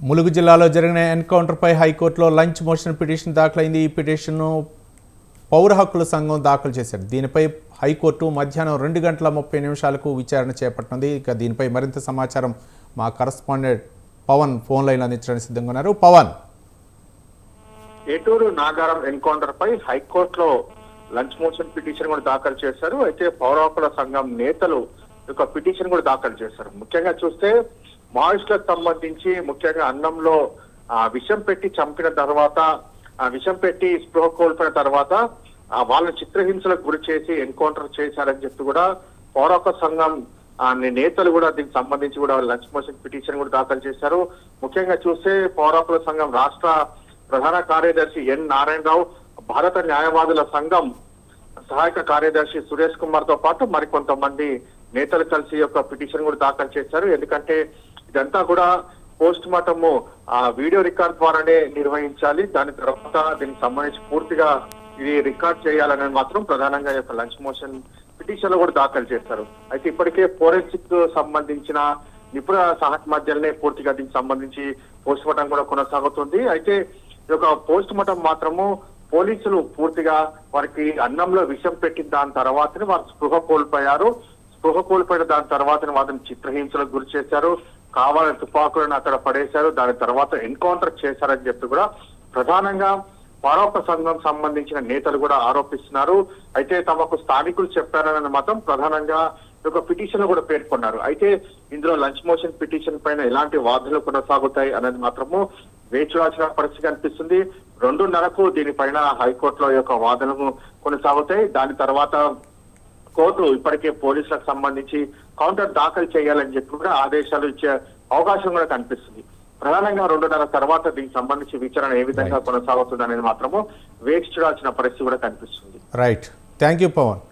ములుగు జిల్లాలో జరిగిన ఎన్కౌంటర్పై హైకోర్టులో లంచ్ మోషన్ పిటిషన్ దాఖలైంది. ఈ పిటిషన్ను పౌర హక్కుల సంఘం దాఖలు చేశారు. దీనిపై హైకోర్టు మధ్యాహ్నం 2:30 విచారణ చేపట్టింది. ఇక దీనిపై మరింత సమాచారం మా కరస్పాండెంట్ పవన్ ఫోన్ లైన్ అందించడానికి సిద్ధంగా ఉన్నారు. పవన్, ఏటూరు నాగారం ఎన్కౌంటర్ పై హైకోర్టులో లంచ్ మోషన్ పిటిషన్ కూడా దాఖలు చేశారు. అయితే పౌర హక్కుల సంఘం నేతలు యొక్క పిటిషన్ కూడా దాఖలు చేశారు. ముఖ్యంగా చూస్తే మావోయిస్టులకు సంబంధించి ముఖ్యంగా అన్నంలో విషం పెట్టి చంపిన తర్వాత, విషం పెట్టి స్పృహ కోల్పోయిన తర్వాత వాళ్ళని చిత్రహింసలకు గురి చేసి ఎన్కౌంటర్ చేశారని చెప్పి కూడా పౌర హక్కుల సంఘం నేతలు కూడా దీనికి సంబంధించి కూడా లంచ్ మోషన్ పిటిషన్ కూడా దాఖలు చేశారు. ముఖ్యంగా చూస్తే పౌర హక్కుల సంఘం రాష్ట్ర ప్రధాన కార్యదర్శి ఎన్ నారాయణరావు, భారత న్యాయవాదుల సంఘం సహాయక కార్యదర్శి సురేష్ కుమార్ తో పాటు మరికొంతమంది నేతలు కలిసి యొక్క పిటిషన్ కూడా దాఖలు చేశారు. ఎందుకంటే ఇదంతా కూడా పోస్ట్ మార్టం వీడియో రికార్డ్ ద్వారానే నిర్వహించాలి. దాని తర్వాత దీనికి సంబంధించి పూర్తిగా ఇది రికార్డ్ చేయాలనేది మాత్రం ప్రధానంగా యొక్క లంచ్ మోషన్ పిటిషన్ లో కూడా దాఖలు చేస్తారు. అయితే ఇప్పటికే ఫోరెన్సిక్ సంబంధించిన నిపుణ సహమధ్యలనే పూర్తిగా దీనికి సంబంధించి పోస్ట్ మార్టం కూడా కొనసాగుతుంది. అయితే ఈ యొక్క పోస్ట్ మార్టం మాత్రము పోలీసులు పూర్తిగా వారికి అన్నంలో విషం పెట్టిన దాని తర్వాతనే వారు స్పృహ కోల్పోయారు. స్పృహ కోల్పోయిన దాని తర్వాత వారిని చిత్రహింసలకు గురి చేశారు, కావాలని తుపాకులను అక్కడ పడేశారు, దాని తర్వాత ఎన్కౌంటర్ చేశారని చెప్పి కూడా ప్రధానంగా పౌర సంఘం సంబంధించిన నేతలు కూడా ఆరోపిస్తున్నారు. అయితే తమకు స్థానికులు చెప్పారని మాత్రం ప్రధానంగా ఒక పిటిషన్ లో కూడా పేర్కొన్నారు. అయితే ఇందులో లంచ్ మోషన్ పిటిషన్ పైన ఎలాంటి వాదనలు కొనసాగుతాయి అనేది మాత్రము వేచి చూడాల్సిన పరిస్థితి కనిపిస్తుంది. 2:30 దీనిపైన హైకోర్టులో యొక్క వాదనలు కొనసాగుతాయి. దాని తర్వాత కోర్టు ఇప్పటికే పోలీసులకు సంబంధించి కౌంటర్ దాఖలు చేయాలని చెప్పి కూడా ఆదేశాలు ఇచ్చే అవకాశం కూడా కనిపిస్తుంది. ప్రధానంగా 2:30 తర్వాత దీనికి సంబంధించి విచారణ ఏ విధంగా కొనసాగుతుంది అనేది మాత్రము వేచి చూడాల్సిన పరిస్థితి కూడా కనిపిస్తుంది. Right, thank you Pawan.